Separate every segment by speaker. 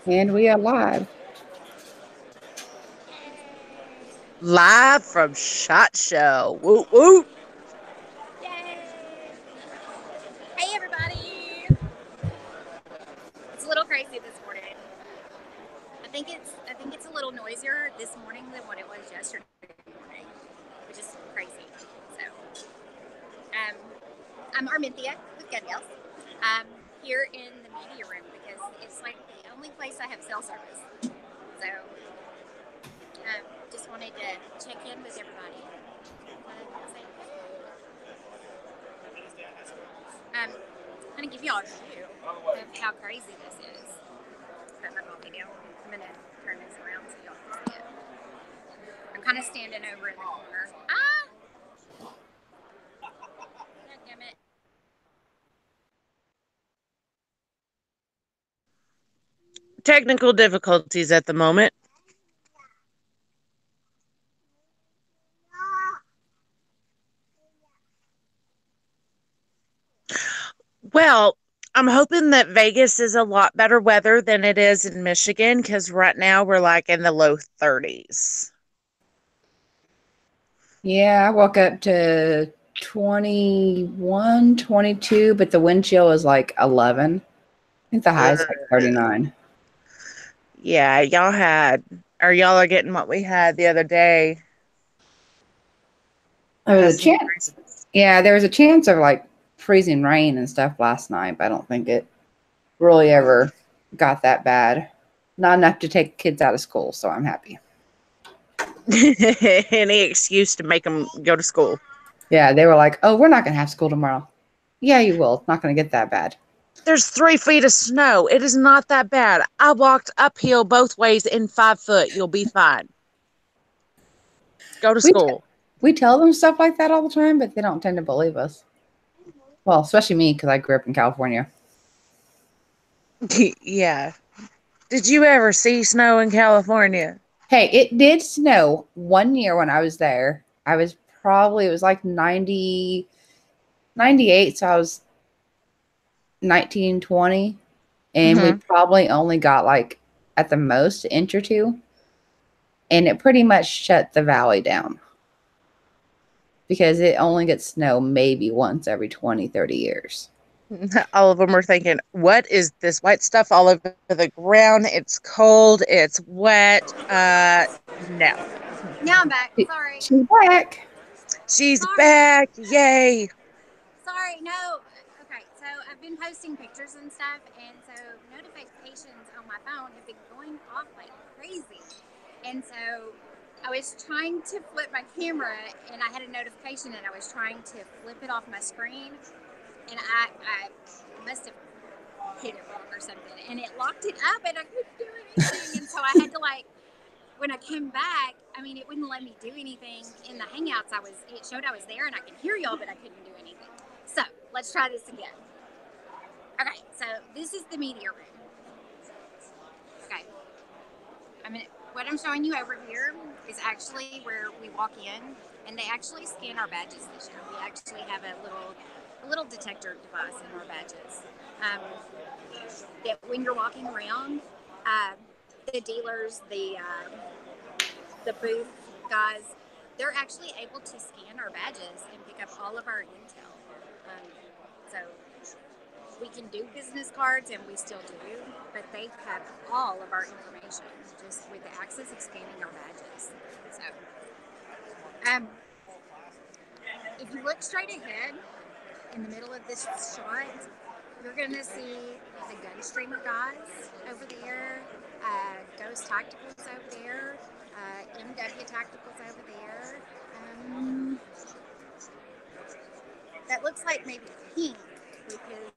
Speaker 1: And we are live.
Speaker 2: Live from SHOT Show. Woot woot.
Speaker 3: Yay! Hey everybody! It's a little crazy this morning. I think it's a little noisier this morning than what it was yesterday morning, which is crazy. So, I'm Armintha with Gus. Here in the media room because it's like the only place I have cell service. So, just wanted to check in with everybody. Say, I'm going to give y'all a view of how crazy this is. Put my coffee down. I'm going to turn this around so y'all can see it. I'm kind of standing over in the corner. Damn it.
Speaker 2: Technical difficulties at the moment. Well, I'm hoping that Vegas is a lot better weather than it is in Michigan because right now we're like in the low 30s.
Speaker 1: Yeah, I woke up to 21, 22, but the wind chill is like 11. I think the high is like 39.
Speaker 2: Yeah, y'all are getting what we had the other day.
Speaker 1: There was a chance. Yeah, there was a chance of like freezing rain and stuff last night, but I don't think it really ever got that bad. Not enough to take kids out of school, so I'm happy.
Speaker 2: Any excuse to make them go to school.
Speaker 1: Yeah, they were like, oh, we're not going to have school tomorrow. Yeah, you will. It's not going to get that bad.
Speaker 2: There's 3 feet of snow. It is not that bad. I walked uphill both ways in 5 foot. You'll be fine. Go to school.
Speaker 1: We tell them stuff like that all the time, but they don't tend to believe us. Well, especially me because I grew up in California.
Speaker 2: Yeah. Did you ever see snow in California?
Speaker 1: Hey, it did snow one year when I was there. It was like 90, 98, so I was 19, 20. And we probably only got like at the most an inch or two. And it pretty much shut the valley down. Because it only gets snow maybe once every 20, 30 years.
Speaker 2: All of them are thinking, what is this white stuff all over the ground? It's cold. It's wet. No.
Speaker 3: Now I'm back. Sorry.
Speaker 1: She's back.
Speaker 2: She's back. Yay.
Speaker 3: Sorry, no. Okay, so I've been posting pictures and stuff, and so notifications on my phone have been going off like crazy. And so I was trying to flip my camera, and I had a notification, and I was trying to flip it off my screen, and I must have hit it wrong or something, and it locked it up, and I couldn't do anything. And so I had to when I came back, I mean, it wouldn't let me do anything in the Hangouts. It showed I was there, and I could hear y'all, but I couldn't do anything. So let's try this again. Okay, so this is the media room. Okay, what I'm showing you over here is actually where we walk in, and they actually scan our badges this year. We actually have a little detector device in our badges. That when you're walking around, the dealers, the booth guys, they're actually able to scan our badges and pick up all of our intel. So we can do business cards, and we still do, but they have all of our information just with the access of scanning our badges. So, if you look straight ahead in the middle of this shot, you're going to see the Gunstreamer guys over there, Ghost Tacticals over there, MW Tacticals over there. That looks like maybe pink because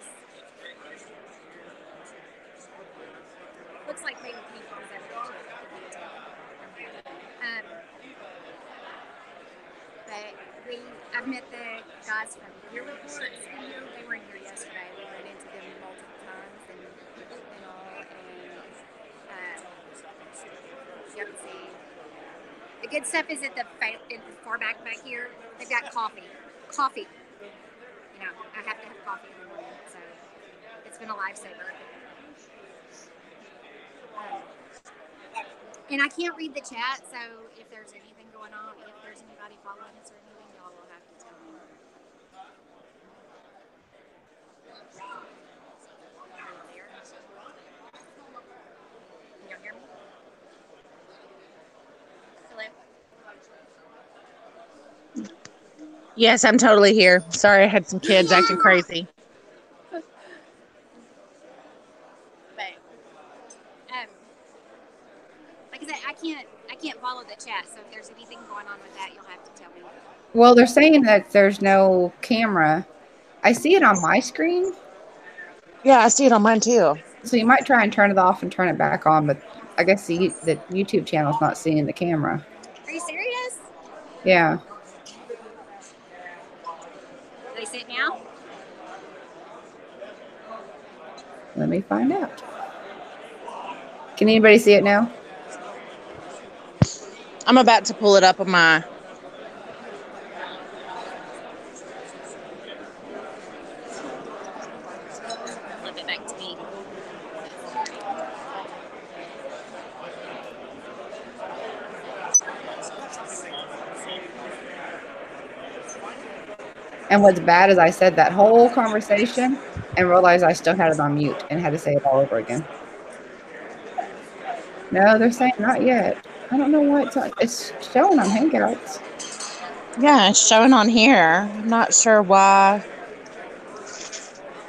Speaker 3: looks like maybe pink is over there. But I've met the guys from Gear Reports in here. They were in here yesterday. We ran into them multiple times and all. And you can see the good stuff is at the far back here. They've got coffee. You know, I have to have coffee in the morning, so it's been a lifesaver. And I can't read the chat, so if there's anything going on, if there's anybody following us or anything, y'all will have to tell me. Can y'all hear me? Hello?
Speaker 2: Yes, I'm totally here. Sorry, I had some kids acting crazy.
Speaker 3: But like I said, I can't follow the chat, so if there's anything going on with that, you'll have to tell me.
Speaker 1: Well, they're saying that there's no camera. I see it on my screen.
Speaker 2: Yeah, I see it on mine too.
Speaker 1: So you might try and turn it off and turn it back on, but I guess the YouTube channel's not seeing the camera.
Speaker 3: Are you serious?
Speaker 1: Yeah.
Speaker 3: Do they see it now?
Speaker 1: Let me find out. Can anybody see it now?
Speaker 2: I'm about to pull it up on my.
Speaker 3: Flip it back to me.
Speaker 1: And what's bad is I said that whole conversation and realized I still had it on mute and had to say it all over again. No, they're saying not yet. I don't know why it's showing on Hangouts.
Speaker 2: Yeah, it's showing on here. I'm not sure why.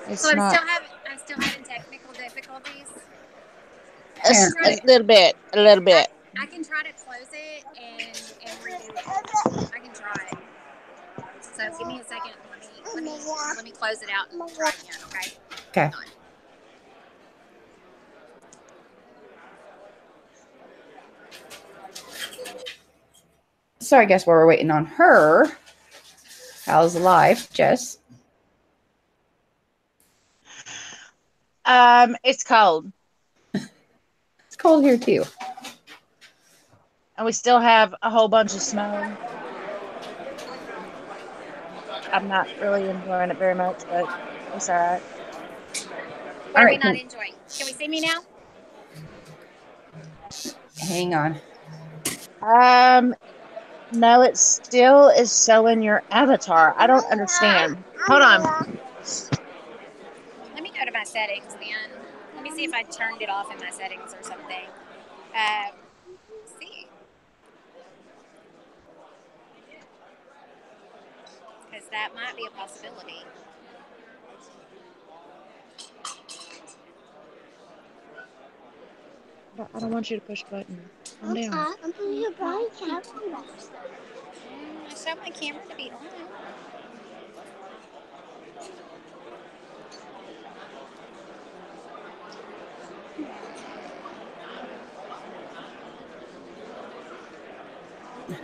Speaker 2: It's
Speaker 3: So I'm
Speaker 2: not.
Speaker 3: still having technical difficulties.
Speaker 2: A little bit.
Speaker 3: I can try to close it and redo it. I can try. So give me a second. Let me close it out and try again. Okay.
Speaker 1: Okay. So I guess while we're waiting on her, how's life, Jess?
Speaker 2: It's cold.
Speaker 1: It's cold here too.
Speaker 2: And we still have a whole bunch of snow. I'm not really enjoying it very much, but it's all right.
Speaker 3: What are we not enjoying? Can we see me now?
Speaker 1: Hang on.
Speaker 2: No, it still is showing your avatar. I don't understand. Hold on.
Speaker 3: Let me go to my settings then. Let me see if I turned it off in my settings or something. See. Because that might be a possibility.
Speaker 2: I don't want you to push a button. Calm down.
Speaker 3: I showed my camera to be on. Go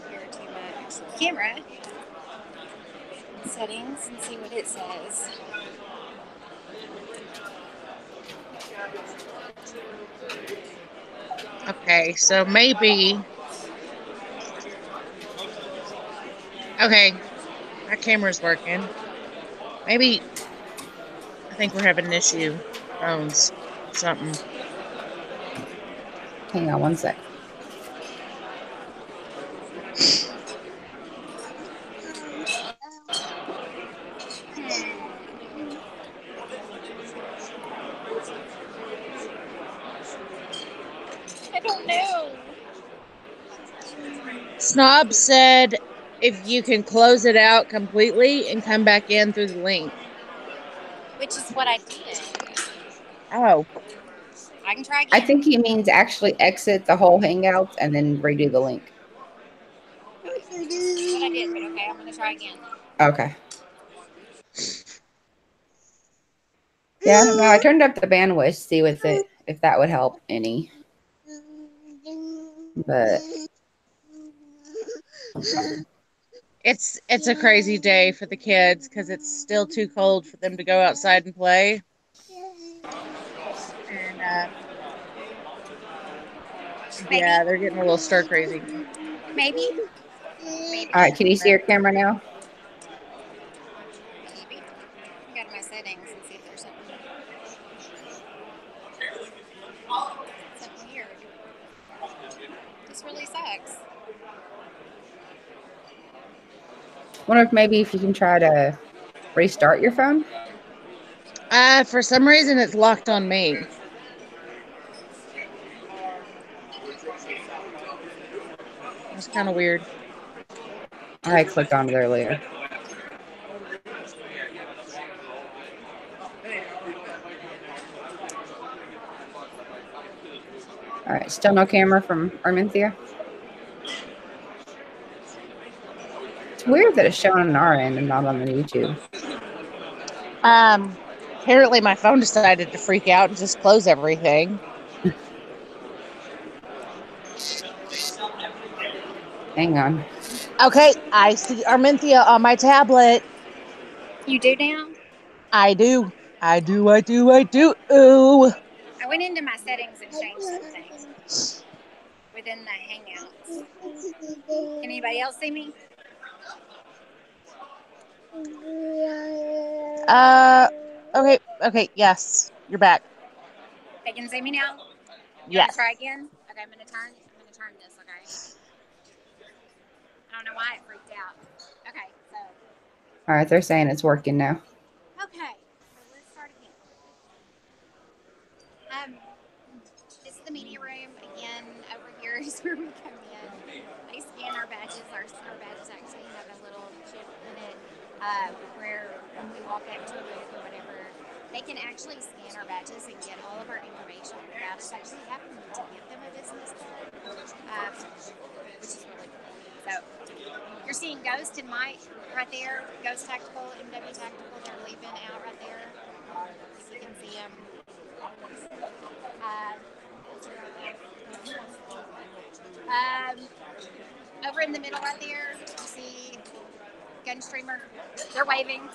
Speaker 3: here to my actual camera settings and see what it says.
Speaker 2: Okay, so maybe. Okay, my camera's working. Maybe. I think we're having an issue. Phones. Something.
Speaker 1: Hang on one sec.
Speaker 3: I don't know.
Speaker 2: Snob said if you can close it out completely and come back in through the link.
Speaker 3: Which is what I did.
Speaker 2: Oh.
Speaker 3: I can try again.
Speaker 1: I think he means actually exit the whole Hangouts and then redo the link.
Speaker 3: That's what I did, but okay, I'm going to try again.
Speaker 1: Okay. Yeah, I don't know. I turned up the bandwidth to see if that would help any. But
Speaker 2: it's a crazy day for the kids because it's still too cold for them to go outside and play. And yeah, they're getting a little stir crazy.
Speaker 3: Maybe.
Speaker 1: All right, can you see your camera now?
Speaker 3: Maybe. Go to my settings and see if there's something weird. This really sucks.
Speaker 1: Wonder if maybe if you can try to restart your phone.
Speaker 2: For some reason, it's locked on me. It's kind of weird.
Speaker 1: I clicked on it earlier. All right, still no camera from Armintha. It's weird that it's showing on our end and not on the YouTube.
Speaker 2: Apparently my phone decided to freak out and just close everything.
Speaker 1: Hang on.
Speaker 2: Okay, I see Armintha on my tablet.
Speaker 3: You do now?
Speaker 2: I do. Ooh.
Speaker 3: I went into my settings and changed some things within the Hangouts. Can anybody else see me?
Speaker 2: Okay, yes. You're back.
Speaker 3: They can see me now? You
Speaker 2: Yes.
Speaker 3: want to try again? Okay, I'm gonna turn this, okay? I don't know why it freaked out. Okay, so.
Speaker 1: All right, they're saying it's working now.
Speaker 3: Okay, so let's start again. This is the media room. Again, over here is where we come in. They scan our badges. Our badges actually have a little chip in it where when we walk up to a booth or whatever, they can actually scan our badges and get all of our information without us actually having to give them a business card, which is really cool. So you're seeing Ghost and Mike right there. Ghost Tactical, MW Tactical. They're leaving out right there. So you can see them. Over in the middle right there, you see Gunstreamer. They're waving.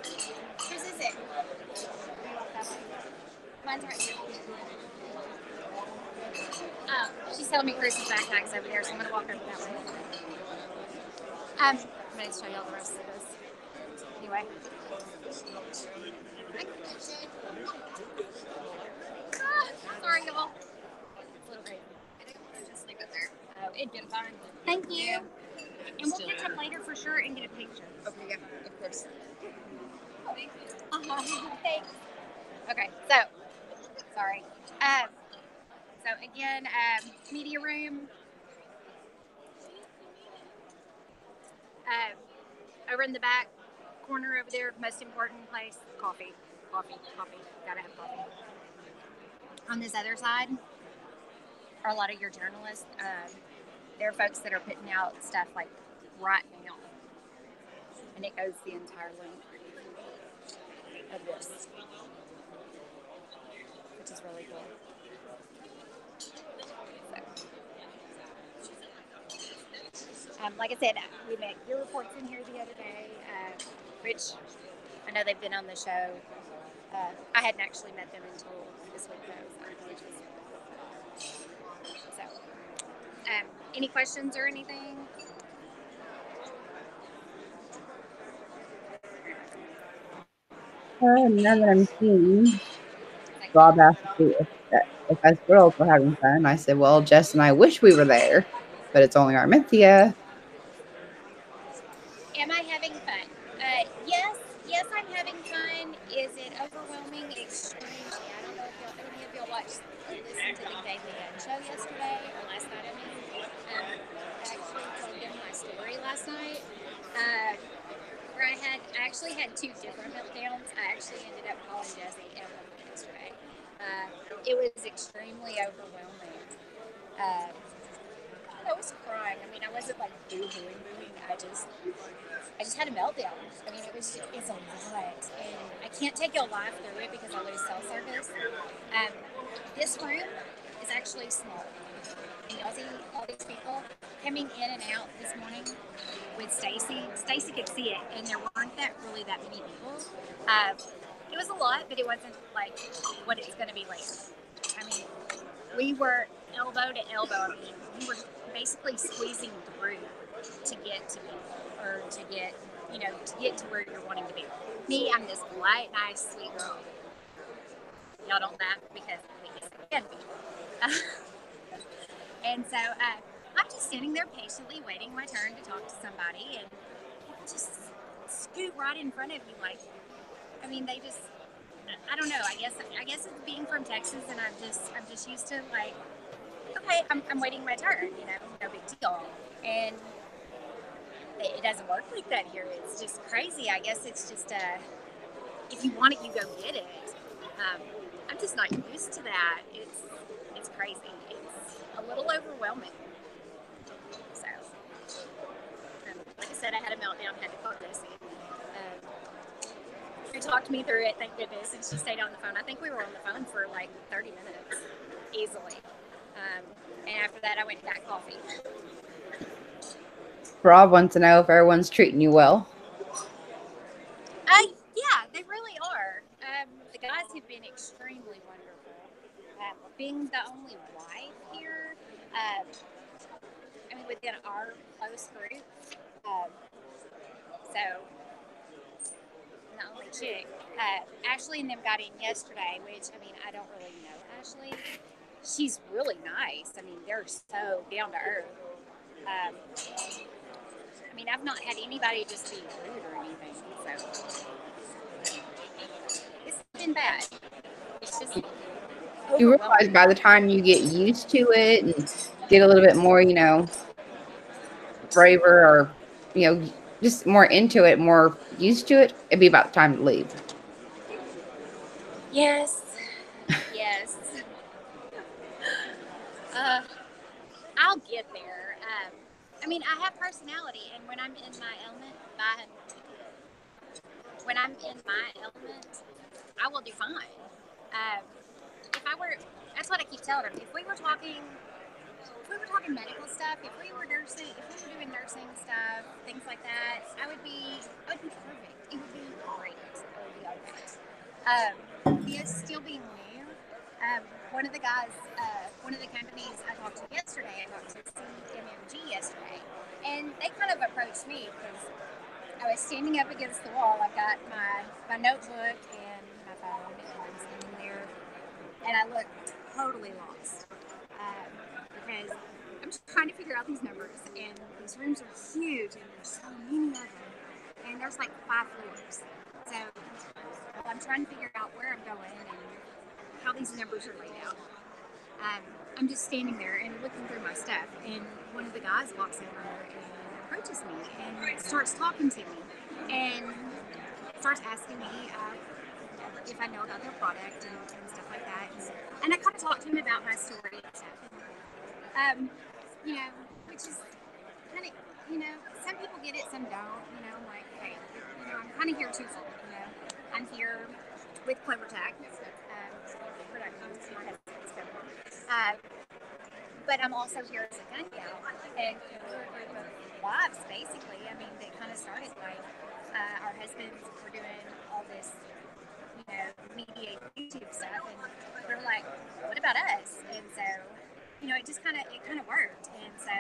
Speaker 3: Whose is it? Mine's right here. Oh, she's telling me Chris's backpack's over there, so I'm going to walk over that way. I'm going to show y'all the rest of this. Anyway. Sorry, y'all. It's a little crazy. I think I'm going to just stick it there. It'd been fine. Thank you. And we'll catch up later for sure and get a picture. Okay, yeah, of course. Thanks. Okay, so, sorry. So again, media room. Over in the back corner over there, most important place, coffee. Gotta have coffee. On this other side are a lot of your journalists. There are folks that are putting out stuff like right now. And it goes the entire length of this, which is really cool. Like I said, we met your reports in here the other day, which I know they've been on the show. I hadn't actually met them until this week, so any questions or anything?
Speaker 1: Now that I'm seeing, Bob asked if us girls were having fun. I said, well, Jess and I wish we were there, but it's only Armintha.
Speaker 3: Am I having fun? Yes, I'm having fun. Is it overwhelming? Extremely. I don't know if any of y'all watched or listened to the Daily Gun show yesterday or last night. I actually told them my story last night. Where I actually had two different meltdowns. I actually ended up calling Jessie at one point yesterday. It was extremely overwhelming. I was crying. I mean, I wasn't like boohooing. I just had a meltdown. I mean, it's a lot, and I can't take y'all live through it because I lose cell service. This room is actually small, and y'all see all these people coming in and out this morning with Stacey. Stacey could see it, and there weren't really that many people. It was a lot, but it wasn't like what it's going to be later. I mean, we were elbow to elbow. I mean, we were basically squeezing through to get to people, or to get to where you're wanting to be. Me, I'm this polite, nice, sweet girl. Y'all don't laugh because I think it's can be. And so I'm just standing there patiently waiting my turn to talk to somebody, and people just scoot right in front of you. Like, I mean, they just, I don't know. I guess it's being from Texas, and I'm just used to like, okay, I'm waiting my turn. You know, no big deal. And it doesn't work like that here. It's just crazy. I guess it's just if you want it, you go get it. I'm just not used to that. It's crazy. It's a little overwhelming. So, like I said, I had a meltdown. Had to call Jessie. She talked me through it, thank goodness, and she stayed on the phone. I think we were on the phone for like 30 minutes, easily. And after that, I went and got coffee.
Speaker 1: Rob wants to know if everyone's treating you well.
Speaker 3: Yeah, they really are. The guys have been extremely wonderful. Being the only wife here, I mean, within our close group, so I'm the only chick. Ashley and them got in yesterday, which, I mean, I don't really know Ashley. She's really nice. I mean, they're so down to earth. I mean, I've not had anybody just be rude or anything, so it's been bad. It's just
Speaker 1: You realize by the time you get used to it and get a little bit more, you know, braver or, you know, just more into it, more used to it, it'd be about time to leave.
Speaker 3: Yes. I'll get there. I mean, I have personality, and when I'm in my element, I will do fine. That's what I keep telling them. If we were talking medical stuff, if we were doing nursing stuff, things like that, I would be perfect. It would be great. It would be okay. Still being new. One of the guys, one of the companies I talked to yesterday, I talked to CMMG yesterday, and they kind of approached me because I was standing up against the wall. I've got my notebook and my phone, and I'm standing there, and I look totally lost because I'm just trying to figure out these numbers, and these rooms are huge, and there's so many of them, and there's like 5 floors. So I'm trying to figure out where I'm going and how these numbers are laid out. I'm just standing there and looking through my stuff, and one of the guys walks in there and approaches me and starts talking to me and starts asking me if I know about their product and stuff like that. And I kind of talked to him about my story and stuff. You know, which is kind of, you know, some people get it, some don't. You know, I'm like, hey, you know, I'm kind of here twofold. You know, I'm here with Clover Tech Productions, my husband's company. But I'm also here as a gun gal, and we're a group of wives, basically. I mean, they kind of started like our husbands were doing all this, you know, media YouTube stuff, and we were like, what about us? And so, you know, it kind of worked, and so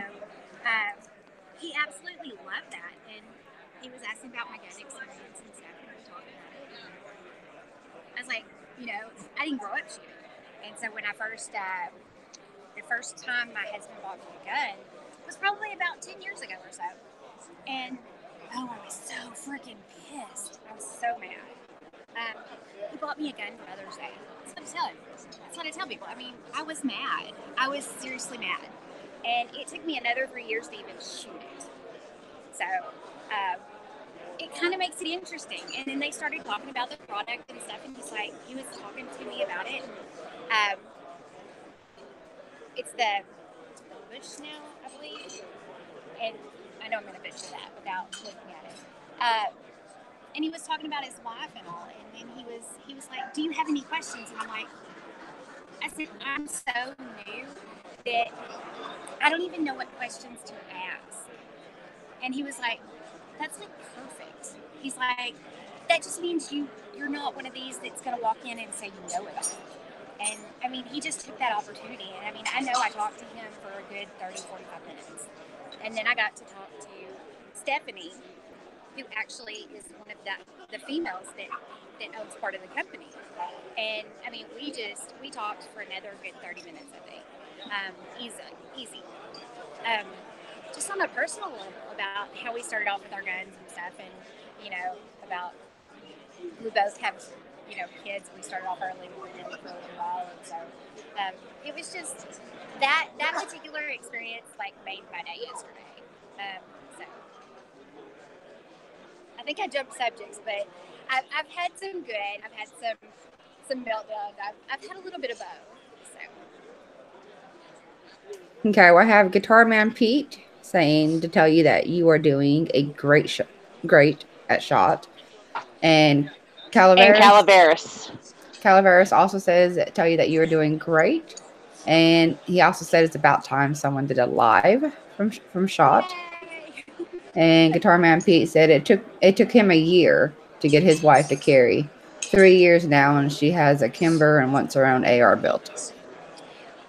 Speaker 3: he absolutely loved that, and he was asking about my gun experience and stuff, and we were talking about it. I was like, you know, I didn't grow up shooting, and so when I the first time my husband bought me a gun was probably about 10 years ago or so. And, I was so freaking pissed. I was so mad. He bought me a gun for Mother's Day. That's what I tell people. I mean, I was mad. I was seriously mad. And it took me another 3 years to even shoot it. So, it kind of makes it interesting. And then they started talking about the product and stuff, and he was talking to me about it. And, it's the Bushnell, I believe, and I know I'm going to butcher that without looking at it. And he was talking about his wife and all, and then he was like, "Do you have any questions?" And I said, "I'm so new that I don't even know what questions to ask." And he was like, "That's like perfect." He's like, "That just means you're not one of these that's going to walk in and say you know it all." And, I mean, he just took that opportunity. And, I mean, I know I talked to him for a good 30, 45 minutes. And then I got to talk to Stephanie, who actually is one of the females that owns part of the company. And, I mean, we talked for another good 30 minutes, I think. Easy. Um, just on a personal level about how we started off with our guns and stuff, and about we both have kids. We started off early for a little while, and so it was just that particular experience like made my day yesterday. So I think I jumped subjects, but I've had some good. I've had some meltdowns. I've had a little bit of both. So.
Speaker 1: Okay, well, I have Guitar Man Pete saying to tell you that you are doing a great at shot. And Calaveras also says tell you that you are doing great. And he also said it's about time someone did a live from shot.
Speaker 3: Yay.
Speaker 1: And Guitar Man Pete said it took him a year to get his wife to carry. 3 years now, and she has a Kimber and wants her own AR built.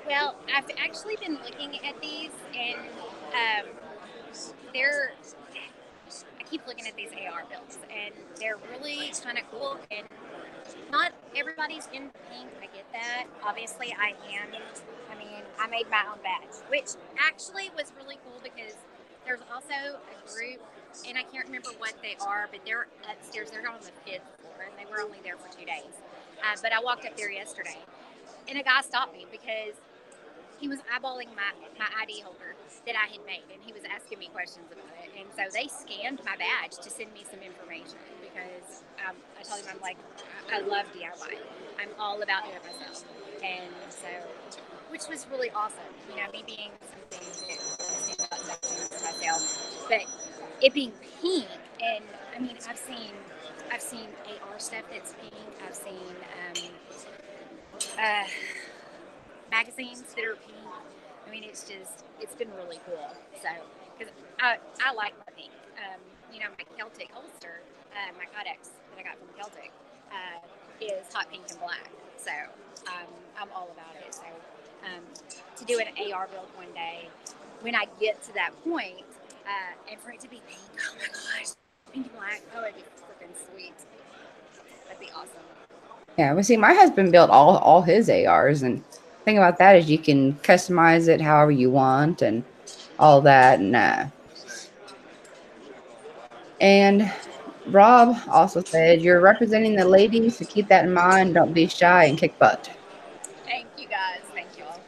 Speaker 3: Well, I've actually been looking at these, and I keep looking at these AR builds, and they're really kind of cool. And not everybody's in pink. I get that. Obviously, I am. I mean, I made my own badge, which actually was really cool because there's also a group, and I can't remember what they are, but they're upstairs. They're on the 5th floor, and they were only there for 2 days. But I walked up there yesterday, and a guy stopped me because he was eyeballing my ID holder that I had made, and he was asking me questions about it. And so they scanned my badge to send me some information because I told him I'm like, I love DIY. I'm all about doing it myself. And so, which was really awesome. Me being something that myself, but it being pink, and I mean, I've seen AR stuff that's pink. I've seen magazines that are pink. I mean, it's been really cool. So, because I like my pink. My Celtic holster, my Codex that I got from Celtic, is hot pink and black. So, I'm all about it. So, to do an AR build one day, when I get to that point, and for it to be pink, oh my gosh, pink and black, oh, it'd be freaking sweet. That'd be awesome.
Speaker 1: Yeah, well, see, my husband built all his ARs, and the thing about that is you can customize it however you want and all that. And Rob also said, you're representing the ladies, so keep that in mind. Don't be shy and kick butt.
Speaker 3: Thank you, guys. Thank you all.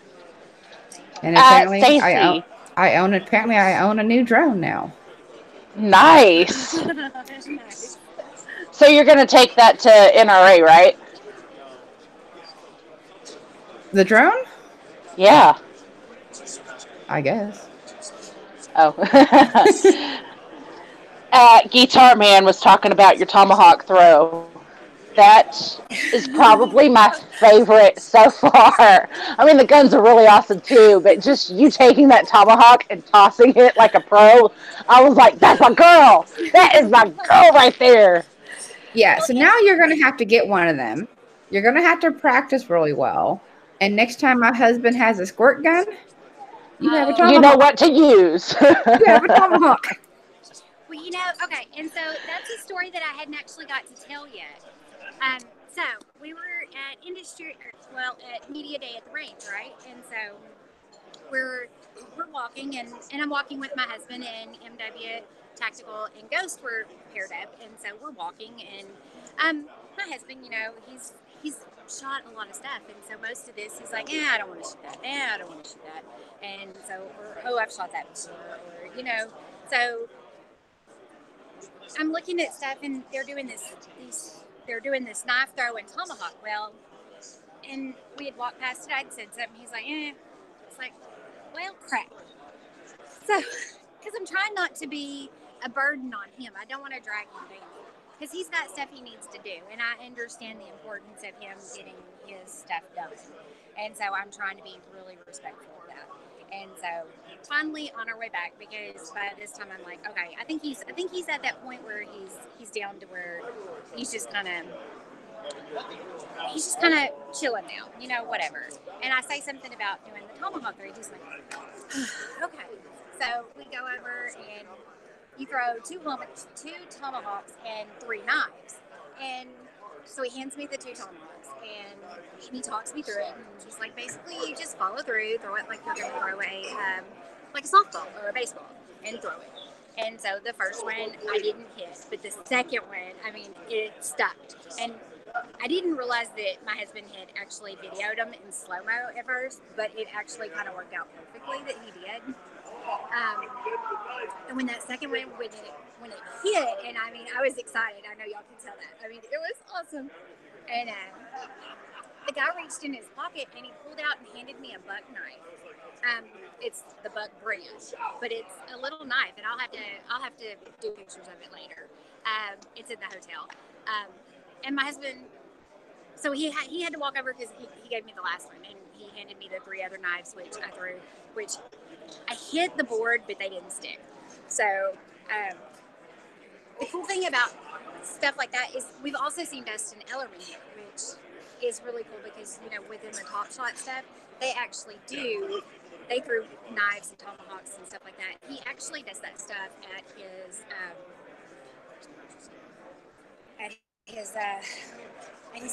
Speaker 1: And apparently,
Speaker 2: Stacey.
Speaker 1: I own a new drone now.
Speaker 2: Nice.
Speaker 3: Nice.
Speaker 2: So you're going to take that to NRA, right?
Speaker 1: The drone?
Speaker 2: Yeah.
Speaker 1: I guess.
Speaker 2: Oh. Guitar Man was talking about your tomahawk throw. That is probably my favorite so far. I mean, the guns are really awesome too, but just you taking that tomahawk and tossing it like a pro, I was like, that's my girl. That is my girl right there.
Speaker 1: Yeah, so now you're going to have to get one of them. You're going to have to practice really well. And next time my husband has a squirt gun, you have a tomahawk.
Speaker 2: You know what to use.
Speaker 1: You have a tomahawk.
Speaker 3: Well, okay, and so that's a story that I hadn't actually got to tell yet. So we were at Media Day at the range, right? And so we're walking, and I'm walking with my husband, and MW Tactical and Ghost were paired up, and so we're walking, and my husband, he's shot a lot of stuff, and so most of this he's like, I don't want to shoot that, I don't want to shoot that, and so, I've shot that before, or so I'm looking at stuff, and they're doing this knife throw and tomahawk. Well, and we had walked past it, I'd said something, he's like, it's like, well, crap. So, because I'm trying not to be a burden on him, I don't want to drag him down, because he's got stuff he needs to do, and I understand the importance of him getting his stuff done, and so I'm trying to be really respectful of that. And so finally on our way back, because by this time I'm like, okay, I think he's at that point where he's down to where he's just kind of chilling now, whatever. And I say something about doing the tomahawk throw. He's like, okay. So we go over, and you throw two tomahawks and 3 knives. And so he hands me the 2 tomahawks, and he talks me through it. And he's like, basically, you just follow through, throw it like you're going to throw like a softball or a baseball, and throw it. And so the first one I didn't hit, but the second one, I mean, it stuck. And I didn't realize that my husband had actually videoed him in slow-mo at first, but it actually kind of worked out perfectly that he did. And when that second one, when it hit, and I mean, I was excited. I know y'all can tell that. I mean, it was awesome. And the guy reached in his pocket and he pulled out and handed me a buck knife. It's the buck brand, but it's a little knife, and I'll have to do pictures of it later. It's in the hotel. And my husband, so he had to walk over because he gave me the last one, and he handed me the 3 other knives, which I threw, which I hit the board, but they didn't stick. So the cool thing about stuff like that is we've also seen Dustin Ellerman here, which is really cool because, you know, within the Top Shot stuff, they actually do. They threw knives and tomahawks and stuff like that. He actually does that stuff at his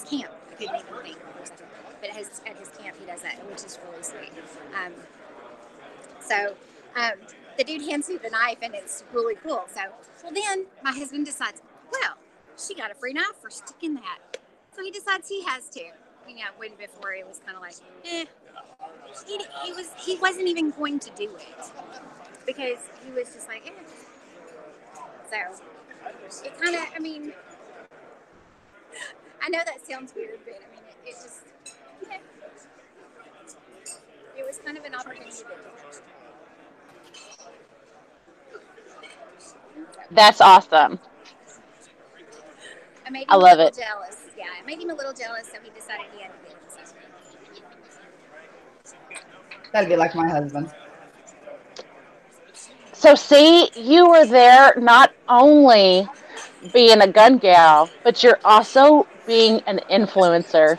Speaker 3: camp. I couldn't even think for a second, but at his camp he does that, which is really sweet. So the dude hands me the knife, and it's really cool. So, well, then my husband decides, well, she got a free knife for sticking that. So he decides he has to. You know, when before it was kind of like, he wasn't even going to do it because he was just like, So it kind of, I mean, I know that sounds weird, but I mean, it just, you know, it was kind of an opportunity to do it.
Speaker 2: That's awesome.
Speaker 3: I
Speaker 2: love it.
Speaker 3: Jealous. Yeah, I made him a little jealous, so he decided he had to do it.
Speaker 1: That'd be like my husband.
Speaker 2: So see, you were there not only being a gun gal, but you're also being an influencer.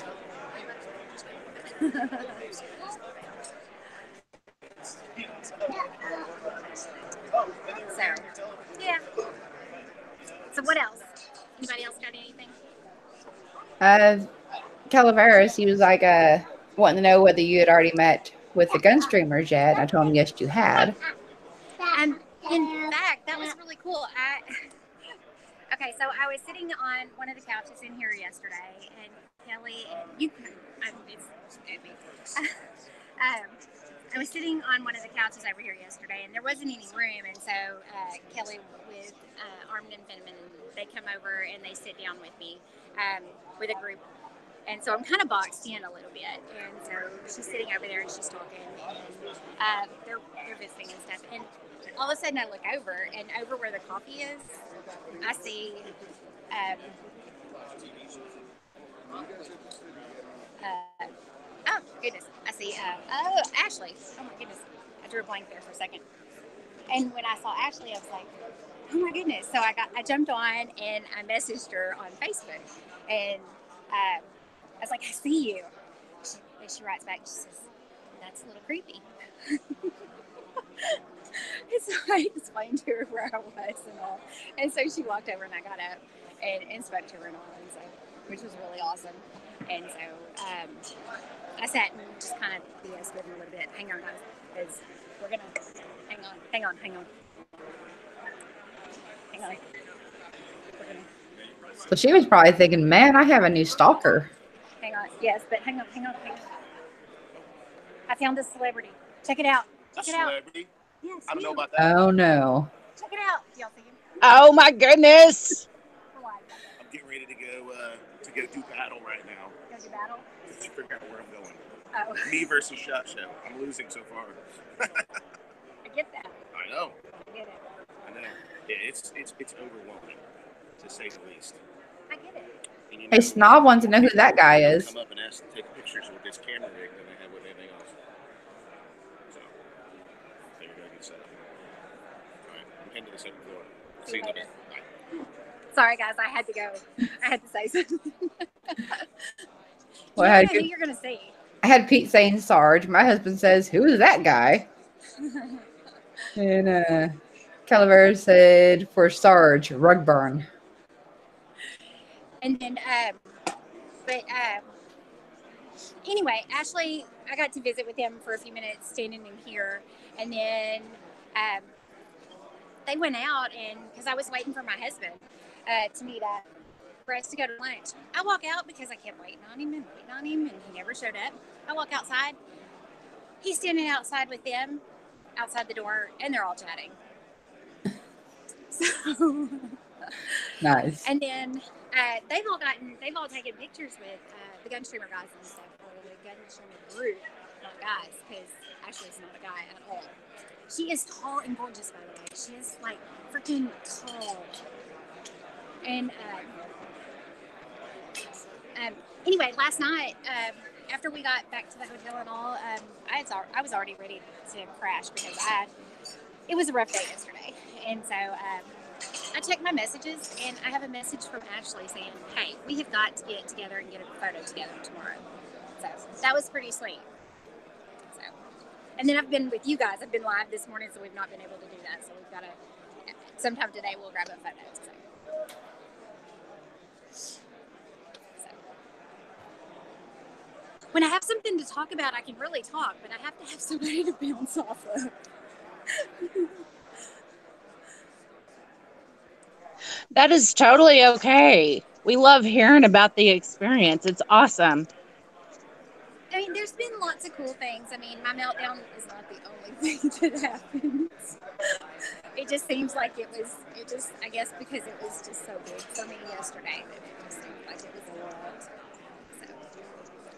Speaker 3: So, yeah. So what else? Anybody else got anything?
Speaker 1: Calaveras, he was like, wanting to know whether you had already met with the gun streamers yet. I told him, yes, you had.
Speaker 3: In fact, that was really cool. Okay, so I was sitting on one of the couches in here yesterday, and Kelly, I was sitting on one of the couches over here yesterday, and there wasn't any room, and so Kelly with Armintha Dover, and they come over and they sit down with me with a group. And so I'm kind of boxed in a little bit. And so she's sitting over there and she's talking, and they're visiting and stuff. And all of a sudden I look over, and over where the coffee is, I see oh goodness, I see Ashley. Oh my goodness, I drew a blank there for a second. And when I saw Ashley, I was like, oh my goodness. So I jumped on and I messaged her on Facebook, and I was like, I see you. And she writes back, she says, that's a little creepy. And so I explained to her where I was and all. And so she walked over, and I got up and spoke to her and all, and so, which was really awesome. And so I sat and just kind of BS with her a little bit. Hang on, guys, because we're going to, hang on.
Speaker 1: So she was probably thinking, man, I have a new stalker.
Speaker 3: Hang on. Yes, but hang on. I found a celebrity. Check it out. Check it out. Celebrity? Yes.
Speaker 4: I don't know about that.
Speaker 1: Oh, no.
Speaker 3: Check it out. Y'all see him?
Speaker 2: Oh, my goodness.
Speaker 4: I'm getting ready to go do battle right now.
Speaker 3: Go do battle?
Speaker 4: Just to figure out where I'm going.
Speaker 3: Oh.
Speaker 4: Me versus Shot Show. I'm losing so far.
Speaker 3: I get that.
Speaker 4: I know.
Speaker 3: I get it.
Speaker 4: I know. Yeah, it's overwhelming, to say the least.
Speaker 3: I get it.
Speaker 4: And,
Speaker 1: Hey, Snob wants to know who that guy is.
Speaker 4: Come up and ask to take pictures with this camera rig than they have with anything else. So, there you go, get set up. All right, I'm heading to the second floor. See you later. Bye.
Speaker 3: Sorry, guys, I had to go. I had to say something.
Speaker 1: Well,
Speaker 3: I know who you're going to see.
Speaker 1: I had Pete saying Sarge. My husband says, who is that guy? And Calaveras said for Sarge, rug burn.
Speaker 3: And then But anyway, Ashley, I got to visit with him for a few minutes standing in here. And then they went out, and because I was waiting for my husband to meet up for us to go to lunch. I walk out because I kept waiting on him, and he never showed up. I walk outside. He's standing outside with them, outside the door, and they're all chatting. So
Speaker 1: Nice.
Speaker 3: And then they've all taken pictures with the gun streamer guys and stuff, or the gun streamer group, not guys, because Ashley's not a guy at all. She is tall and gorgeous, by the way. She is like freaking tall. And anyway, last night, after we got back to the hotel and all, I was already ready to crash because it was a rough day yesterday. And so I checked my messages, and I have a message from Ashley saying, hey, we have got to get together and get a photo together tomorrow. So that was pretty sweet. So, and then I've been with you guys. I've been live this morning, so we've not been able to do that. So we've got to, sometime today, we'll grab a photo. So. When I have something to talk about, I can really talk, but I have to have somebody to bounce off of.
Speaker 2: That is totally okay. We love hearing about the experience. It's awesome.
Speaker 3: I mean, there's been lots of cool things. I mean, my meltdown is not the only thing that happens. It just seems like I guess because it was just so big for me yesterday, that it just seemed like it was a lot. So,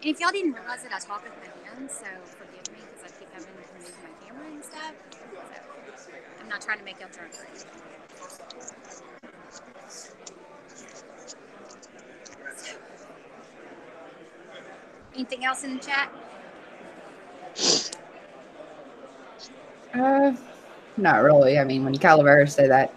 Speaker 3: and if y'all didn't realize that I talk with my hands, so forgive me because I keep having to move my camera and stuff. So, I'm not trying to make y'all drunk or anything. Anything else in the chat?
Speaker 1: Not really. I mean, when Calaveras said that,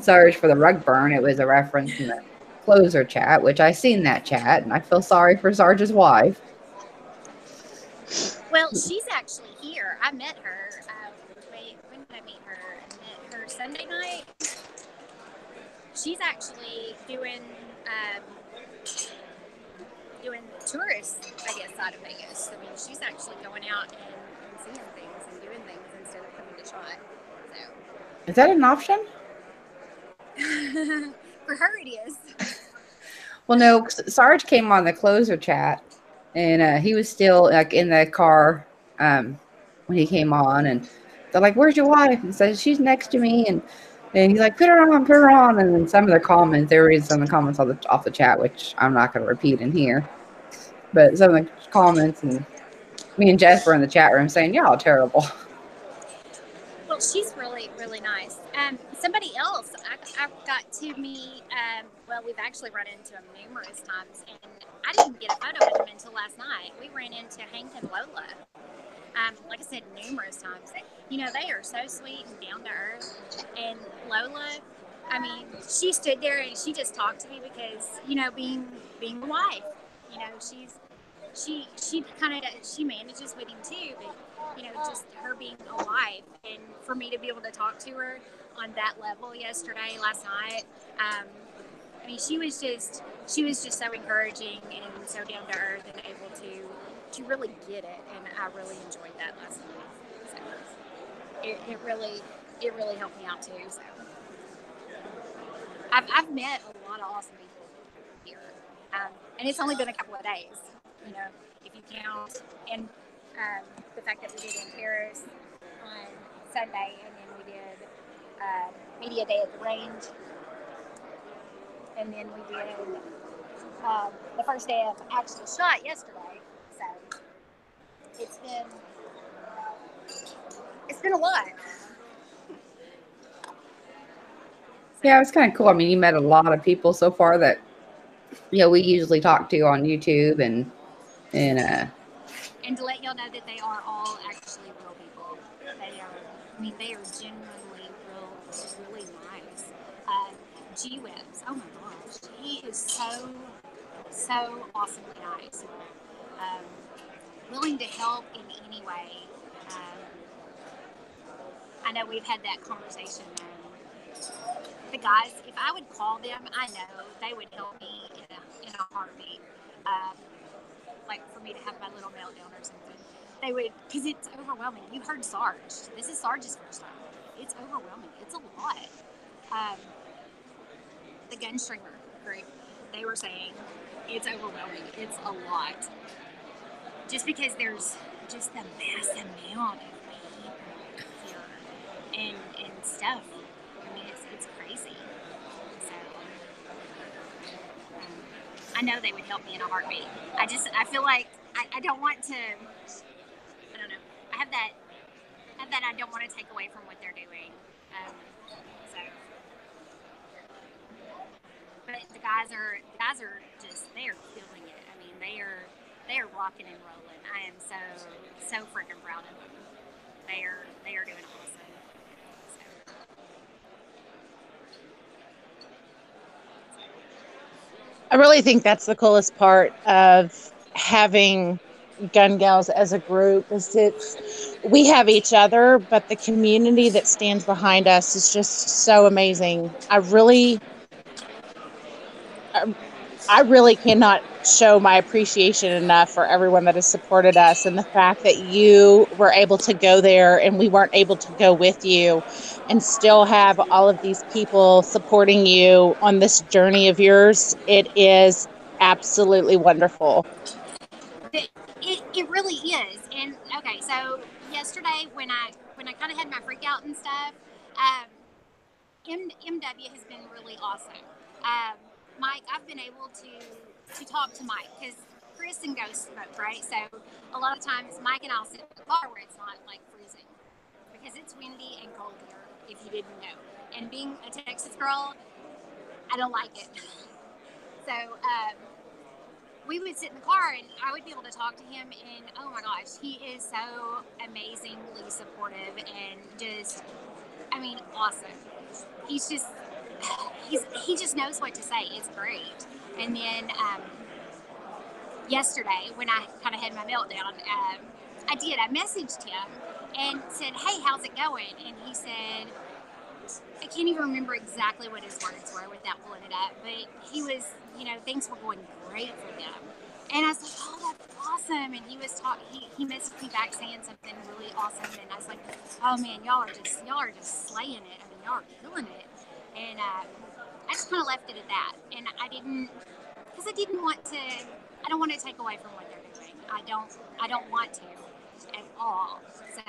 Speaker 1: sorry for the rug burn, it was a reference in the closer chat, which I seen that chat, and I feel sorry for Sarge's wife.
Speaker 3: Well, she's actually here. I met her. When did I meet her? I met her Sunday night. She's actually doing tourist, I guess, side of Vegas. I mean, she's actually going out and seeing things and doing things instead of coming to shot. So,
Speaker 1: Is that an option?
Speaker 3: for her, it is.
Speaker 1: Well, no, Sarge came on the closer chat, and he was still like in the car when he came on, and they're like, "Where's your wife?" And says, "She's next to me," and he's like, "Put her on," and then some of the comments, they were reading some of the comments off the chat, which I'm not going to repeat in here, but some of the comments, and me and Jess were in the chat room saying, "Y'all are terrible."
Speaker 3: Well, she's really, really nice. Somebody else I've got to meet, well, we've actually run into him numerous times, and I didn't get a photo with him until last night. We ran into Hank and Lola, like I said, numerous times. You know, they are so sweet and down to earth. And Lola, I mean, she stood there and she just talked to me because, you know, being a wife, you know, she manages with him too, but you know, just her being a wife, and for me to be able to talk to her on that level last night, I mean, she was just so encouraging and so down to earth and able to really get it, and I really enjoyed that last night. So it really helped me out too. So I've met a lot of awesome people here, and it's only been a couple of days, you know, if you count, and the fact that we did in Paris on Sunday, and then we did Media Day at the Range, and then we did the first day of actual shot yesterday. So it's been a lot.
Speaker 1: Yeah, it was kind of cool. I mean, you met a lot of people so far that, you know, we usually talk to on YouTube and
Speaker 3: to let y'all know that they are all actually real people. They are genuinely really nice. G-Webs, oh my gosh, he is so awesomely nice. Willing to help in any way. I know we've had that conversation. The guys, if I would call them, I know they would help me in a heartbeat. Like for me to have my little meltdown or something. They would, because it's overwhelming. You heard Sarge. This is Sarge's first time. It's overwhelming. It's a lot. The gun streamer group, they were saying it's overwhelming. It's a lot. Just because there's just the mass amount of people here and stuff. I mean, it's crazy. So I know they would help me in a heartbeat. I feel like I don't want to. I don't know. I have that I don't want to take away from what they're doing. So, but the guys are just, they are feeling it. I mean, they are rocking and rolling. I am so freaking proud of them. They are doing awesome. So.
Speaker 2: I really think that's the coolest part of having Gun Gals as a group is we have each other, but the community that stands behind us is just so amazing. I really cannot show my appreciation enough for everyone that has supported us, and the fact that you were able to go there and we weren't able to go with you, and still have all of these people supporting you on this journey of yours. It is absolutely wonderful.
Speaker 3: It really is. And okay, so yesterday when I kind of had my freak out and stuff, MW has been really awesome. Mike, I've been able to talk to Mike because Chris and Ghost smoke, right? So a lot of times Mike and I'll sit in the car where it's not like freezing because it's windy and cold here, if you didn't know. And being a Texas girl, I don't like it. So we would sit in the car and I would be able to talk to him, and oh my gosh, he is so amazingly supportive and just, I mean, awesome. He just knows what to say. It's great. And then yesterday when I kind of had my meltdown, I messaged him and said, hey, how's it going? And he said, I can't even remember exactly what his words were without pulling it up, but he was, things were going great for them. And I was like, oh, that's awesome. And he was he messaged me back saying something really awesome. And I was like, oh man, y'all are just slaying it. I mean, y'all are killing it. And I just kind of left it at that. And I don't want to take away from what they're doing. I don't want to at all. So,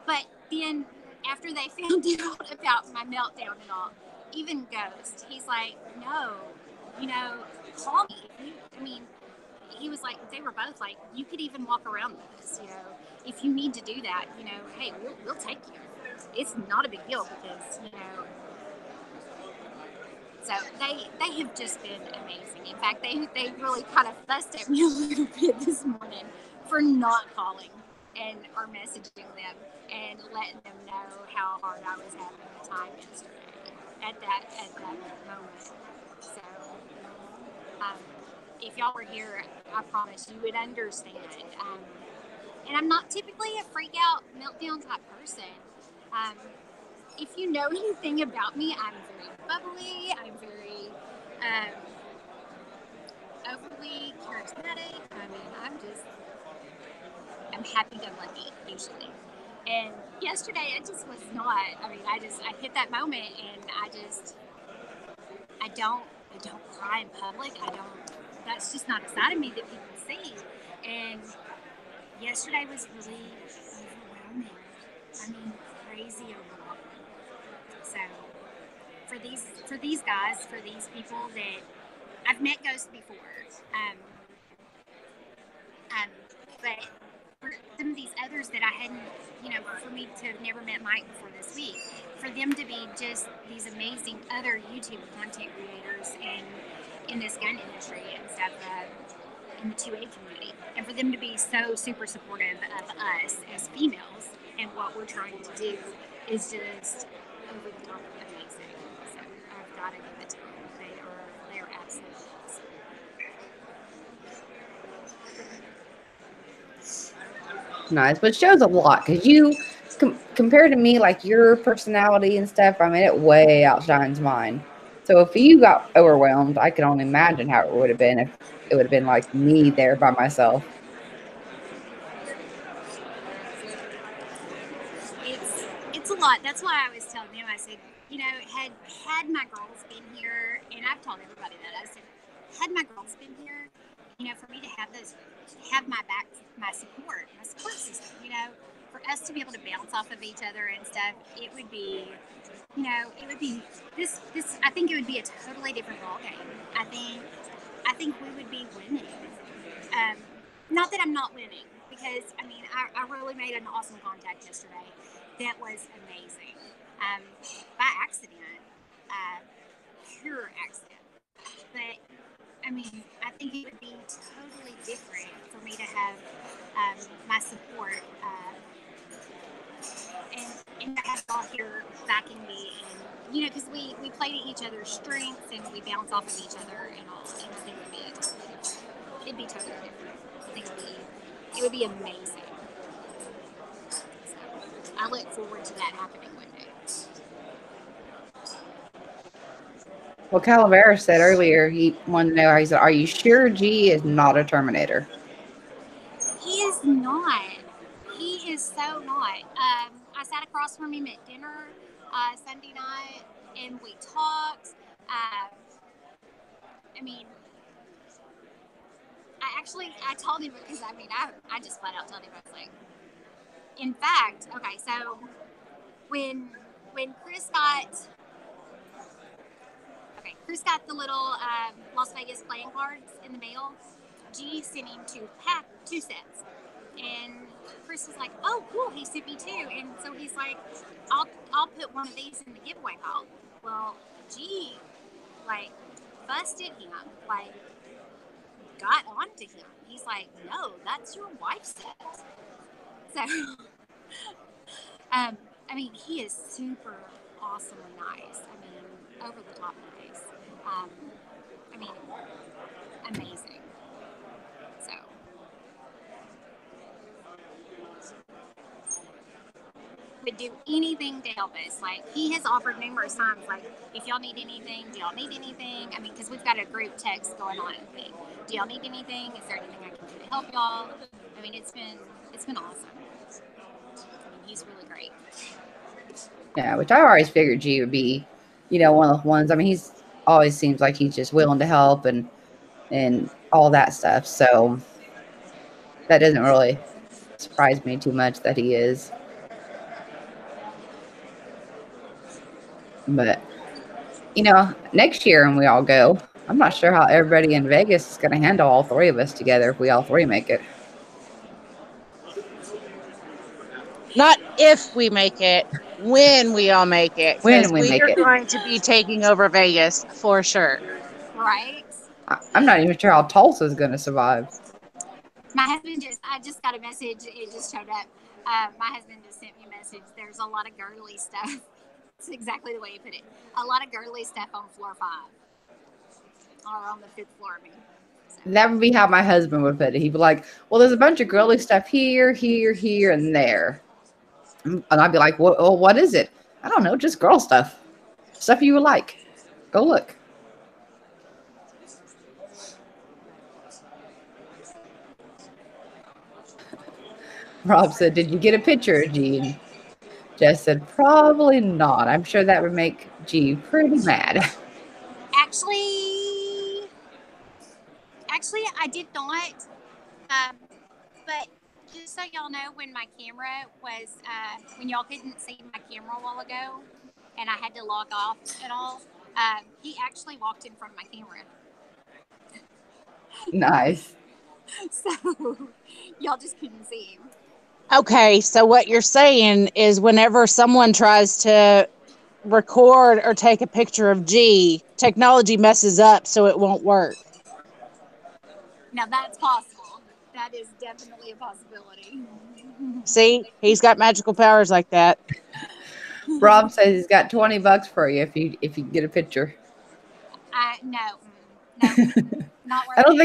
Speaker 3: but then after they found out about my meltdown and all, even Ghost, he's like, no, call me. I mean, he was like, they were both like, you could even walk around with us, if you need to do that, hey, we'll take you. It's not a big deal because, so they have just been amazing. In fact, they really kind of fussed at me a little bit this morning for not calling and are messaging them and letting them know how hard I was having the time yesterday at that moment. So, if y'all were here, I promise you would understand. And I'm not typically a freak out, meltdown type person. If you know anything about me, I'm very bubbly. I'm very overly charismatic. I mean, I'm happy-go-lucky usually. And yesterday, I just was not. I mean, I hit that moment, and I don't cry in public. That's just not a side of me that people see. And yesterday was really overwhelming. I mean, crazy overwhelming. So for these guys, for these people that I've met Ghost before, but for some of these others that I hadn't, for me to have never met Mike before this week, for them to be just these amazing other YouTube content creators and in this gun industry and stuff, in the 2A community, and for them to be so super supportive of us as females and what we're trying to do is just over the top amazing. So I've got to give it to them. They are absolutely awesome.
Speaker 1: Nice, but it shows a lot because you, compared to me, like your personality and stuff, I mean, it way outshines mine. So if you got overwhelmed, I can only imagine how it would have been if it would have been like me there by myself.
Speaker 3: It's a lot. That's why I was telling him. I said, had my girls been here, and I've told everybody that. I said, had my girls been here, for me to have my support system, for us to be able to bounce off of each other and stuff, it would be, this. I think it would be a totally different ball game. I think we would be winning. Not that I'm not winning, because I really made an awesome contact yesterday. That was amazing. By accident, pure accident. But I think it would be totally different for me to have my support and to have y'all here backing me, and because we play to each other's strengths and we bounce off of each other and all. And I think it'd be totally different. I think it would be amazing. I look forward to that happening one day.
Speaker 1: Well, Calavera said earlier he wanted to know. He said, "Are you sure G is not a Terminator?"
Speaker 3: He is not. He is so not. I sat across from him at dinner Sunday night, and we talked. I told him, because I just flat out told him, I was like, in fact, okay, so when Chris got the little Las Vegas playing cards in the mail, G sent him two sets. And Chris was like, "Oh, cool, he sent me two." And so he's like, I'll put one of these in the giveaway pile. Well, G, busted him, got onto him. He's like, "No, that's your wife's set." So, he is super awesomely nice. Over the top nice. Amazing. So, would do anything to help us. He has offered numerous times, if y'all need anything, do y'all need anything? Because we've got a group text going on. Do y'all need anything? Is there anything I can do to help y'all? It's been awesome. He's really great.
Speaker 1: Yeah, which I always figured G would be, one of the ones. He's always seems like he's just willing to help and all that stuff. So that doesn't really surprise me too much that he is. But, next year when we all go, I'm not sure how everybody in Vegas is going to handle all three of us together if we all three make it.
Speaker 2: Not if we make it, when we all make it.
Speaker 1: When we make
Speaker 2: are
Speaker 1: it.
Speaker 2: going to be taking over Vegas for sure.
Speaker 3: Right?
Speaker 1: I'm not even sure how Tulsa is going to survive.
Speaker 3: My husband I just got a message. It just showed up. My husband just sent me a message. There's a lot of girly stuff. It's exactly the way you put it. A lot of girly stuff on floor 5. Or on the 5th floor, So.
Speaker 1: That would be how my husband would put it. He'd be like, "Well, there's a bunch of girly stuff here, and there." And I'd be like, "Well, what is it?" "I don't know, just girl stuff. Stuff you would like. Go look." Rob said, "Did you get a picture of G?" Jess said, "Probably not. I'm sure that would make G pretty mad."
Speaker 3: Actually, I did not. But just so y'all know, when my camera was, when y'all couldn't see my camera a while ago, and I had to log off and all, he actually walked in front of my camera.
Speaker 1: Nice.
Speaker 3: So y'all just couldn't see him.
Speaker 2: Okay, so what you're saying is whenever someone tries to record or take a picture of G, technology messes up so it won't work.
Speaker 3: Now that's possible. That is definitely a possibility.
Speaker 2: See, he's got magical powers like that.
Speaker 1: Rob says he's got $20 for you if you get a picture.
Speaker 3: No, not worth
Speaker 1: I don't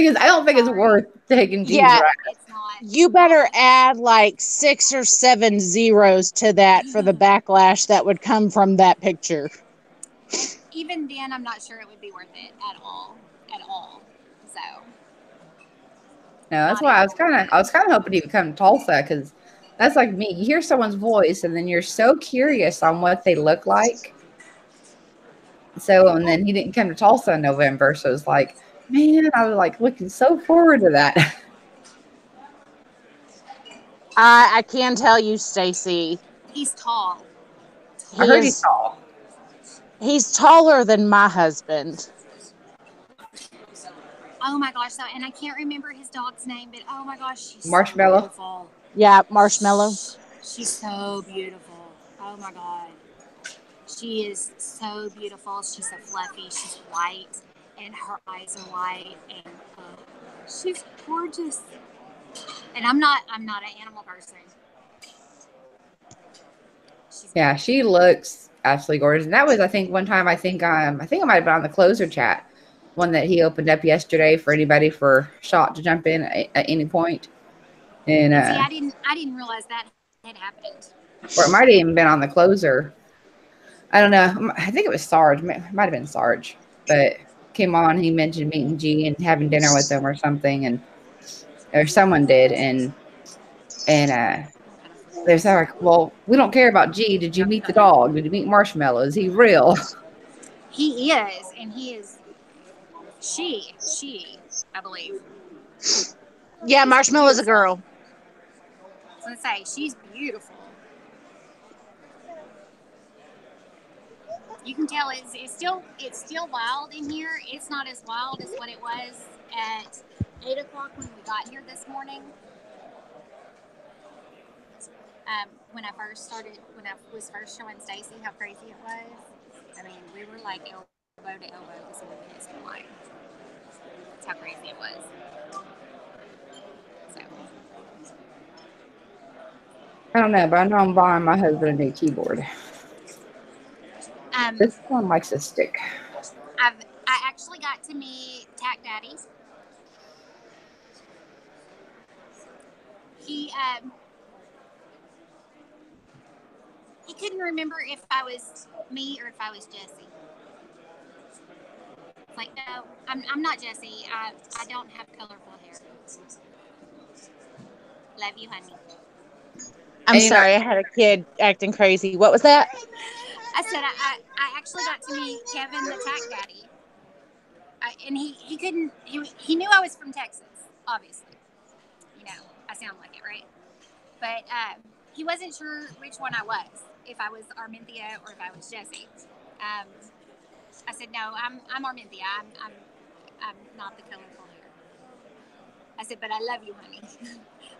Speaker 1: think it's worth taking G's
Speaker 2: Yeah,
Speaker 1: right.
Speaker 3: It's not.
Speaker 2: You better add 6 or 7 zeros to that for the backlash that would come from that picture.
Speaker 3: even then, I'm not sure it would be worth it at all. So.
Speaker 1: No, that's why I was kind of hoping he would come to Tulsa because that's like me. You hear someone's voice and then you're so curious on what they look like. So, and then he didn't come to Tulsa in November. So it's like, man, I was like looking so forward to that.
Speaker 2: I can tell you, Stacey,
Speaker 3: He's tall.
Speaker 1: I heard he's tall.
Speaker 2: He's taller than my husband.
Speaker 3: Oh my gosh! So, and I can't remember his dog's name, but oh my gosh, she's
Speaker 1: Marshmallow.
Speaker 3: So beautiful.
Speaker 2: Yeah, Marshmallow.
Speaker 3: She's so beautiful. Oh my god, she is so beautiful. She's so fluffy. She's white, and her eyes are white, and she's gorgeous. And I'm not an animal person.
Speaker 1: Yeah, she looks absolutely gorgeous. And that was, I think, one time. I think I might have been on the closer chat, one that he opened up yesterday for anybody for Shot to jump in at any point. And
Speaker 3: see, I didn't realize that had happened.
Speaker 1: Or it might have even been on the closer. I don't know. I think it was Sarge. It might have been Sarge, but came on. He mentioned meeting G and having dinner with him or something, or someone did, and they're like, well, we don't care about G. Did you meet the dog? Did you meet Marshmallow? Is he real?
Speaker 3: He is, and he is. She, I believe.
Speaker 2: Yeah, Marshmallow's a girl.
Speaker 3: I was gonna say she's beautiful. You can tell it's still wild in here. It's not as wild as what it was at 8 o'clock when we got here this morning. When I was first showing Stacey how crazy it was. I mean, we were like elbow to elbow this morning in school line. That's how crazy it was. So.
Speaker 1: I don't know, but I know I'm buying my husband a new keyboard. This one likes a stick.
Speaker 3: I actually got to meet Tack Daddy. He couldn't remember if I was me or if I was Jessie. It's like, no, I'm not Jessie. I don't have colorful hair. Love you, honey.
Speaker 2: I'm sorry, I had a kid acting crazy. What was that?
Speaker 3: I said I actually got to meet Kevin, the Tack Daddy. And he couldn't, he knew I was from Texas, obviously. You know, I sound like it, right? But he wasn't sure which one I was, if I was Armintha or if I was Jessie. I said, no, I'm Armintha. I'm not the colorful hair. I said, but I love you, honey.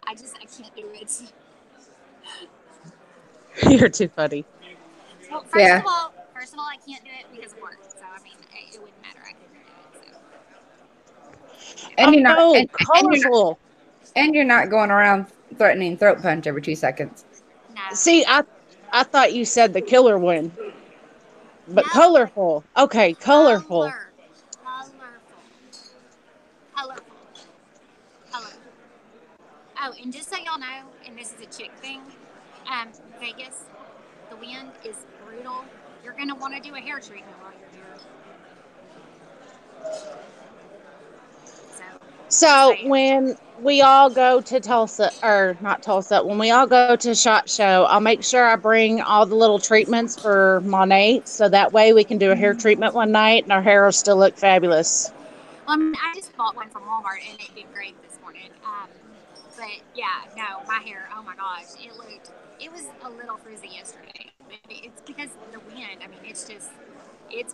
Speaker 3: I can't do it.
Speaker 2: You're too funny.
Speaker 3: Well, first of all, I can't do it because of work. So I mean, it wouldn't matter. I couldn't do it. So.
Speaker 1: And you're not
Speaker 2: colorful.
Speaker 1: And you're not going around threatening throat punch every 2 seconds.
Speaker 3: No.
Speaker 2: See, I thought you said the killer one, but no. Colorful. Okay, colorful.
Speaker 3: Color. Oh, and just so y'all know, and this is a chick thing, Vegas, the wind is brutal. You're going to want to do a hair treatment while you're here.
Speaker 2: So when we all go to Tulsa, or not Tulsa, when we all go to SHOT Show, I'll make sure I bring all the little treatments for Monet, so that way we can do a hair treatment one night and our hair will still look fabulous.
Speaker 3: Well, I mean, I just bought one from Walmart and it did great this morning. But yeah, no, my hair, oh my gosh, it was a little frizzy yesterday. But it's because of the wind. I mean, it's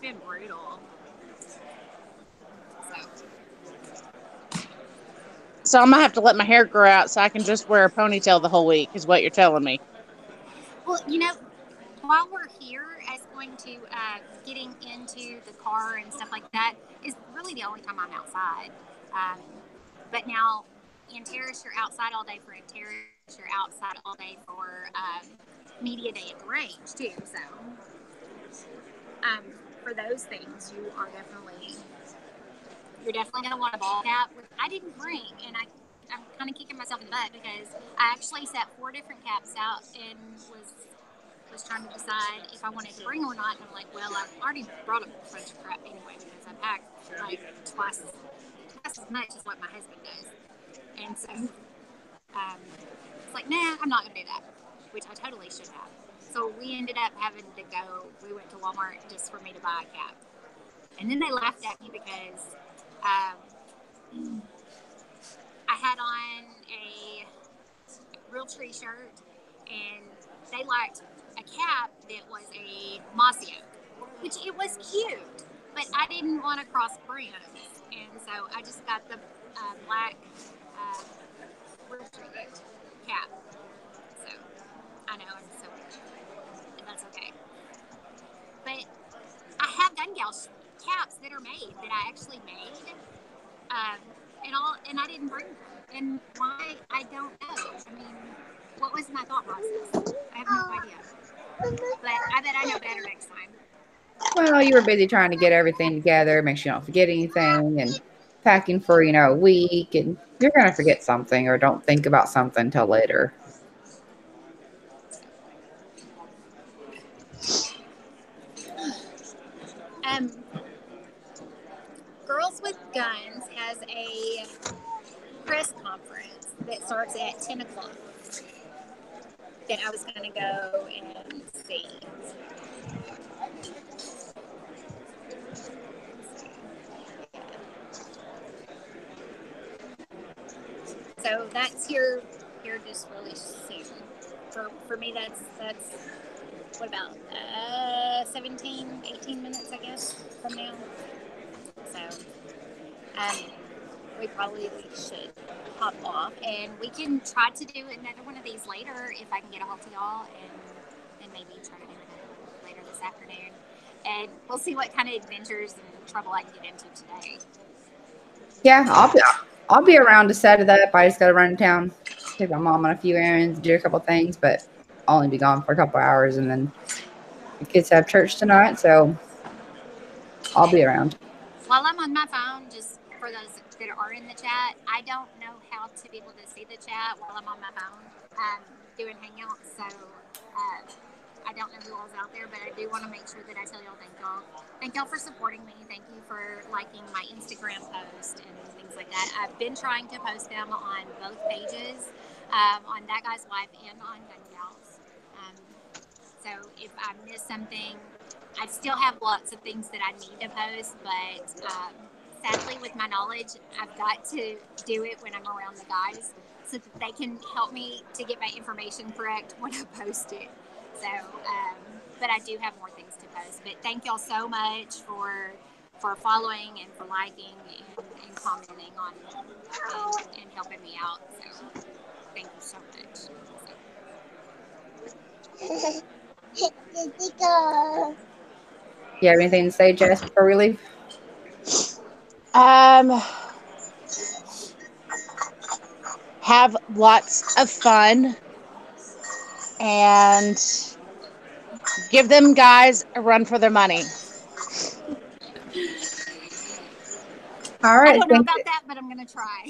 Speaker 3: been brutal.
Speaker 2: So I'm going to have to let my hair grow out so I can just wear a ponytail the whole week, is what you're telling me.
Speaker 3: Well, you know, while we're here, as going to getting into the car and stuff like that is really the only time I'm outside. But now, in Terrace, you're outside all day for a Terrace. You're outside all day for media day at the range, too. So, for those things, you're definitely going to want a ball cap. I didn't bring, and I'm kind of kicking myself in the butt because I actually set 4 different caps out and was was trying to decide if I wanted to bring or not. And I'm like, well, I've already brought a bunch of crap anyway because I pack like twice as much as what my husband does. And so it's like, nah, I'm not going to do that, which I totally should have. So we ended up having to go, we went to Walmart just for me to buy a cap. And then they laughed at me because I had on a Realtree shirt, and they liked a cap that was a mossy oak, which it was cute, but I didn't want to cross brands, and so I just got the black Realtree cap. So I know I'm so weird, and that's okay. But I have gun gal caps that are made that I actually made, and I didn't bring them. And why, I don't know. I mean, what was my thought process? I have no idea. But I bet I know better next time.
Speaker 1: Well, you were busy trying to get everything together, make sure you don't forget anything, and packing for, a week, and you're going to forget something or don't think about something until later.
Speaker 3: Girls with Guns has a press conference that starts at 10 o'clock that I was going to go and see. So that's here just really soon. For me, that's what about 17, 18 minutes, I guess, from now. So we probably should hop off, and we can try to do another one of these later if I can get a hold of y'all, and maybe try to do it later this afternoon. And we'll see what kind of adventures and trouble I can get into today.
Speaker 1: Yeah, I'll be around to set it up. I just got to run to town, take my mom on a few errands, do a couple things, but I'll only be gone for a couple hours, and then the kids have church tonight, so I'll be around.
Speaker 3: While I'm on my phone, just for those that are in the chat, I don't know how to be able to see the chat while I'm on my phone doing Hangouts, so I don't know who all's out there, but I do want to make sure that I tell y'all thank y'all. Thank y'all for supporting me. Thank you for liking my Instagram post and things like that. I've been trying to post them on both pages, on That Guy's Wife and on Gun Gals. So if I miss something, I still have lots of things that I need to post, but sadly, with my knowledge, I've got to do it when I'm around the guys so that they can help me to get my information correct when I post it. So, but I do have more things to post. But thank y'all so much for following and for liking and commenting on and helping me out. So thank you so much.
Speaker 1: You have anything to say, Jess, before we leave?
Speaker 2: Have lots of fun and give them guys a run for their money.
Speaker 1: All right.
Speaker 3: I don't know about that, but I'm going to try.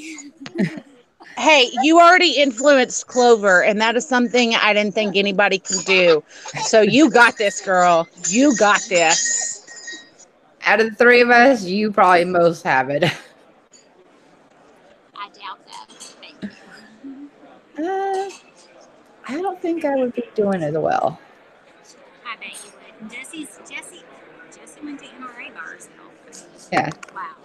Speaker 2: Hey, you already influenced Clover, and that is something I didn't think anybody could do. So you got this, girl. You got this.
Speaker 1: Out of the three of us, you probably most have it.
Speaker 3: I doubt that. Thank you.
Speaker 1: I don't think I would be doing as well.
Speaker 3: I bet you would. Jessie went to NRA by herself.
Speaker 1: Yeah.
Speaker 3: Wow.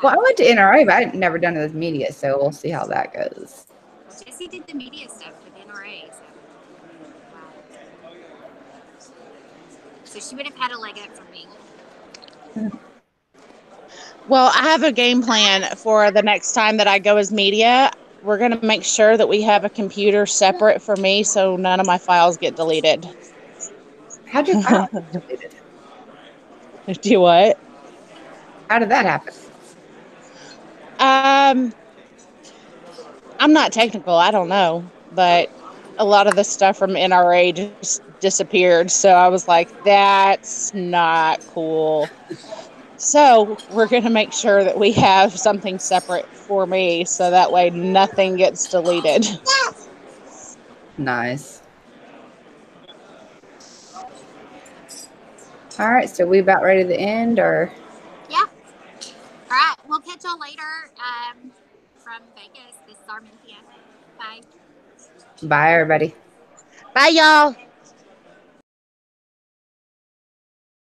Speaker 1: Well, I went to NRA, but I'd never done the media, so we'll see how that goes.
Speaker 3: Well, Jessie did the media stuff with NRA, so wow. So she would have had a leg up from me.
Speaker 2: Well, I have a game plan for the next time that I go as media. We're going to make sure that we have a computer separate for me so none of my files get deleted.
Speaker 1: How'd your files get deleted?
Speaker 2: Do what?
Speaker 1: How did that happen?
Speaker 2: I'm not technical. I don't know. But a lot of the stuff from NRA just disappeared. So I was like, that's not cool. So we're going to make sure that we have something separate for me so that way nothing gets deleted.
Speaker 1: Nice. All right, so we about ready to end, or?
Speaker 3: Yeah. All right. We'll catch y'all later from Vegas. This is Armintha. Bye.
Speaker 1: Bye, everybody.
Speaker 2: Bye, y'all.